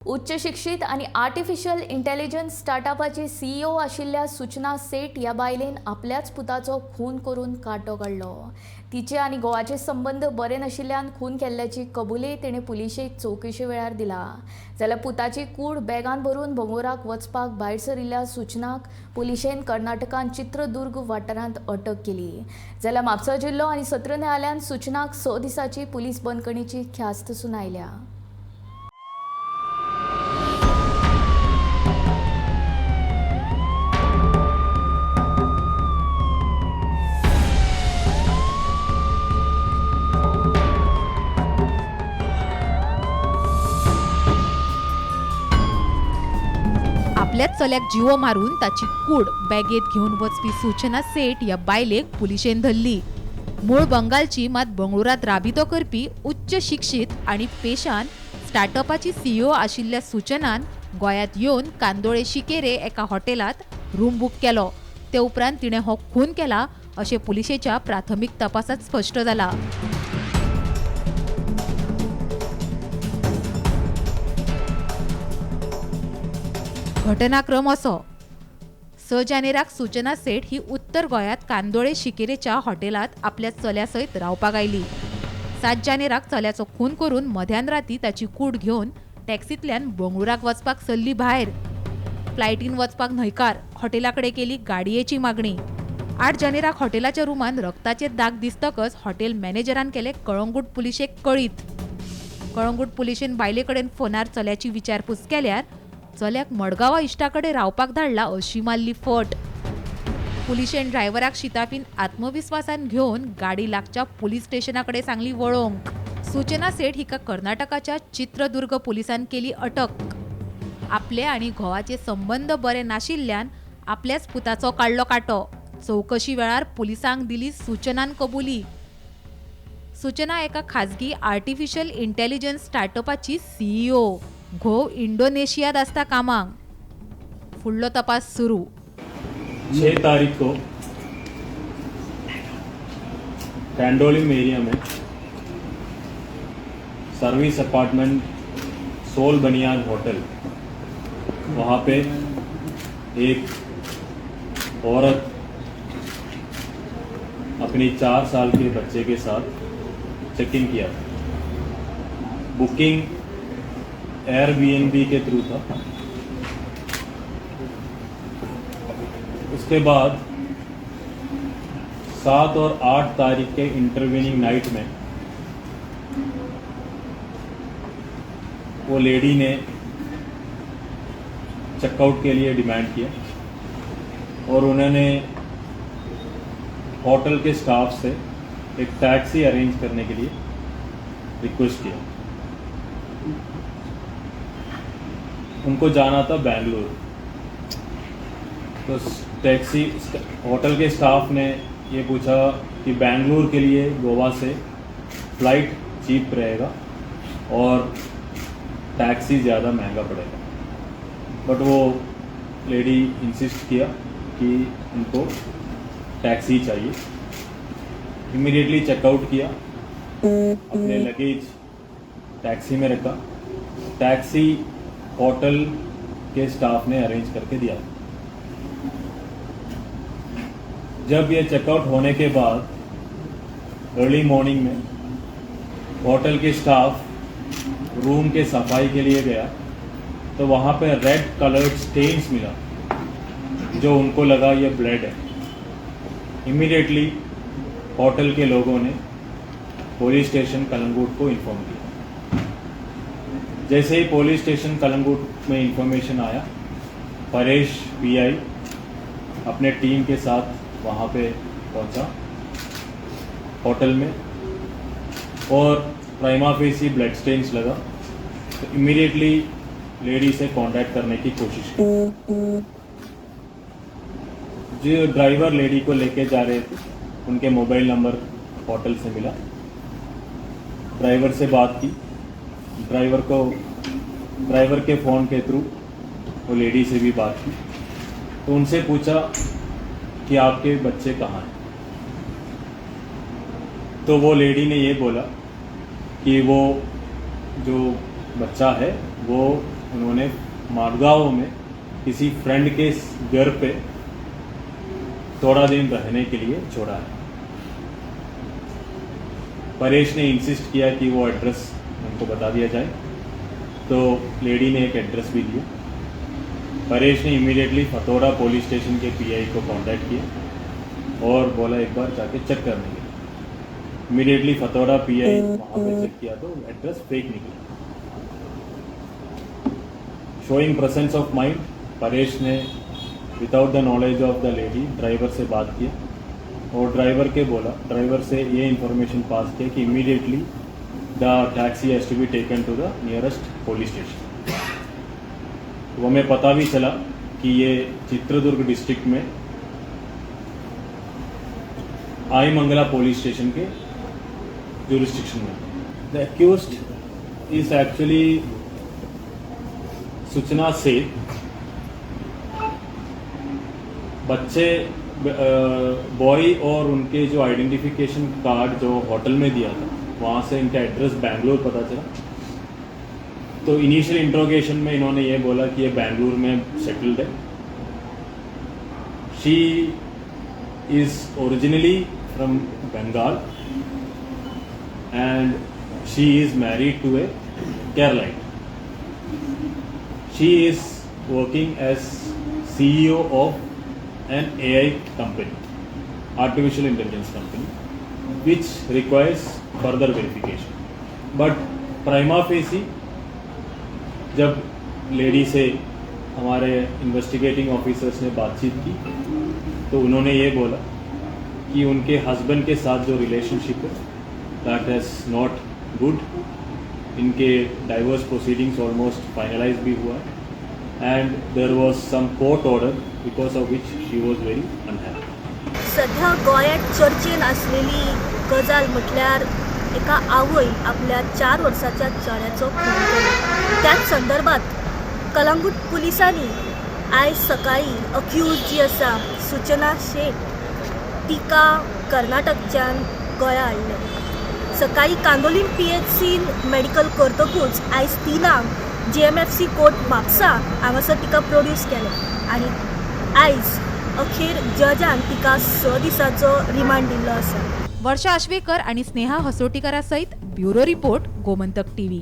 उच्च शिक्षित आणि आर्टिफिशियल इंटेलिजन्स स्टार्टअपाची सीईओ आशिल्ल्या सूचना सेठ ह्या बायलेन आपल्याच पुताचो खून करून काटो काडलो. तिचे आनी गोवाचे संबंध बरे नाशिल्ल्यान खून केल्ल्याची कबुली तिणे पुलिशेक चवकशे वेळार दिला. जाल्यार पुताची कूड बॅगान भरून बंगुराक वचपाक भायर सरिल्ल्या सूचनाक पुलिशेन कर्नाटकान चित्रदुर्ग वाठारांत अटक केली. जाल्यार म्हापसा जिल्लो आनी सत्र न्यायालयान सूचनाक 6 दिसांची पुलीस बंदखणीची ख्यास्त सुनायल्या. आपल्याच चल्याक जिवो मारून ताची कूड बॅगेत घेऊन वचपी सूचना सेठ ह्या बायलेक पुलिशेन धरली. मूळ बंगालची मात बंगळुरात राबितो करपी उच्च शिक्षित आणि पेशान स्टार्टअपाची सीईओ आशिल्ल्या सूचनान गोंयांत येवन कांदोळे शिकेरे एका हॉटेलात रूम बूक केलो. ते उपरांत तिणें हो खून केला अशें पुलिशेच्या प्राथमीक तपासात स्पष्ट जाला. घटनाक्रम असो: 6 जानेराक सूचना सेठ ही उत्तर गोंयांत कांदोळे शिकेरेच्या हॉटेलात आपल्या चल्या सयत रावपाक आयली. 7 जानेराक चल्याचो खून करून मध्यान राती ताची कूड घेवन टॅक्सींतल्यान बंगळुराक वचपाक सरली भायर. फ्लायटीन वचपाक न्हयकार हॉटेलाकडे केली गाडयेची मागणी. 8 जानेराक हॉटेलाच्या रुमान रक्ताचे दाग दिसतकच हॉटेल मॅनेजरान केले कळंगूट पुलिशेक कळीत. कळंगूट पुलिशेन बायले कडेन फोनार चल्याची विचारपूस केल्यार चल्याक मडगांवा इश्टाकडे रावपाक धाडला अशी मारली फट. पुलिशेन ड्रायव्हराक शिताफीन आत्मविस्वासान घेवन गाडी लागच्या पुलीस स्टेशनाकडे सांगली वळोवंक. सूचना सेठ हिका कर्नाटकाच्या चित्रदुर्ग पुलिसांन केली अटक. आपले आनी घोवाचे संबंध बरे नाशिल्ल्यान आपल्याच पुताचो काडलो काटो. चवकशी वेळार पुलिसांक दिली सूचनान कबुली. सूचना एका खाजगी आर्टिफिशियल इंटेलिजन्स स्टार्टअपाची सीईओ. घोव इंडोनेशियात आसता कामाक. फुडलो तपास सुरू. 6 तारीख को कैंडोलिम एरिया में सर्विस अपार्टमेंट सोल बनियान होटल, वहाँ पे एक औरत अपनी 4 साल के बच्चे के साथ चेक इन किया था. बुकिंग एयरबीएनबी के थ्रू था. उसके बाद 7 और 8 तारीख के इंटरवेनिंग नाइट में वो लेडी ने चेकआउट के लिए डिमांड किया और उन्होंने होटल के स्टाफ से एक टैक्सी अरेंज करने के लिए रिक्वेस्ट किया. उनको जाना था बेंगलुरु. तो टैक्सी होटल के स्टाफ ने ये पूछा कि बेंगलुरु के लिए गोवा से फ़्लाइट चीप रहेगा और टैक्सी ज़्यादा महंगा पड़ेगा. बट वो लेडी इंसिस्ट किया कि उनको टैक्सी चाहिए. इमीडिएटली चेकआउट किया, अपने लगेज टैक्सी में रखा. टैक्सी होटल के स्टाफ ने अरेंज करके दिया. जब ये चेकआउट होने के बाद अर्ली मॉर्निंग में होटल के स्टाफ रूम के सफाई के लिए गया तो वहाँ पे रेड कलर्ड स्टेन्स मिला, जो उनको लगा ये ब्लड है. इमीडिएटली होटल के लोगों ने पुलिस स्टेशन कलंगूट को इन्फॉर्म किया. जैसे ही पुलिस स्टेशन कलंगूट में इंफॉर्मेशन आया, परेश पीआई अपने टीम के साथ वहाँ पे पहुँचा होटल में और प्राइमा फेसी ब्लड स्टेन्स लगा तो इमीडिएटली लेडी से कांटेक्ट करने की कोशिश की. जो ड्राइवर लेडी को लेके जा रहे थे उनके मोबाइल नंबर होटल से मिला. ड्राइवर से बात की. ड्राइवर के फ़ोन के थ्रू वो लेडी से भी बात की. तो उनसे पूछा कि आपके बच्चे कहाँ हैं. तो वो लेडी ने ये बोला कि वो जो बच्चा है वो उन्होंने माडगांव में किसी फ्रेंड के घर पे थोड़ा दिन रहने के लिए छोड़ा है। परेश ने इंसिस्ट किया कि वो एड्रेस उनको बता दिया जाए, तो लेडी ने एक एड्रेस भी दिया। परेश ने इमीडिएटली फतोड़ा पुलिस स्टेशन के पीआई को कांटेक्ट किया और बोला एक बार जाके चेक करने के लिए। इमीडिएटली फतोड़ा पीआई वहाँ पे चेक किया तो एड्रेस फेक निकला। Showing presence of mind, Paresh ने without the knowledge of the lady driver से बात किया और ड्राइवर से ये इंफॉर्मेशन पास किया कि immediately the taxi has to be taken to the nearest police station. तो हमें पता भी चला कि ये चित्रदुर्ग डिस्ट्रिक्ट में आईमंगला पुलिस स्टेशन के jurisdiction में। द एक्यूज्ड इज एक्चुअली सूचना सेठ। बच्चे बॉय और उनके जो आइडेंटिफिकेशन कार्ड जो होटल में दिया था वहाँ से इनका एड्रेस बेंगलोर पता चला। तो इनिशियल इंट्रोगेशन में इन्होंने ये बोला कि ये बेंगलोर में सेटल्ड है। She is originally from Bengal and she is married to a Keralite. She is working as CEO of an AI company, artificial intelligence company, which requires further verification. But prima facie जब lady से हमारे investigating officers ने बातचीत की तो उन्होंने ये बोला कि उनके हस्बैंड के साथ जो रिलेशनशिप है दैट इज़ नॉट गुड। इनके डाइवोर्स प्रोसीडिंग्स ऑलमोस्ट फाइनलाइज भी हुआ है and there was some court order because of which she was very unhappy. सध्या गोंयांत चर्चेन आसलेली गजाल म्हटल्यार एका आवय आपल्या 4 वर्साच्या चेड्याचो खून केलो। त्याच संदर्भात कलंगूट पुलिसांनी आयज सकाळी अक्यूज जी आसा सूचना शेट तिका कर्नाटकच्यान गोंया हाडले। सकाळी कांदोलीम PHCन मेडिकल करतकूच आयज तिनांक GMFC कोर्ट म्हापसा हांगासर तिका प्रोड्यूस केलें आनी आयज अखेर जजान तिका 6 दिसांचो रिमांड दिल्लो आसा। वर्षा आश्वेकर आणि स्नेहा हसोटीकरा सहित ब्युरो रिपोर्ट गोमंतक TV।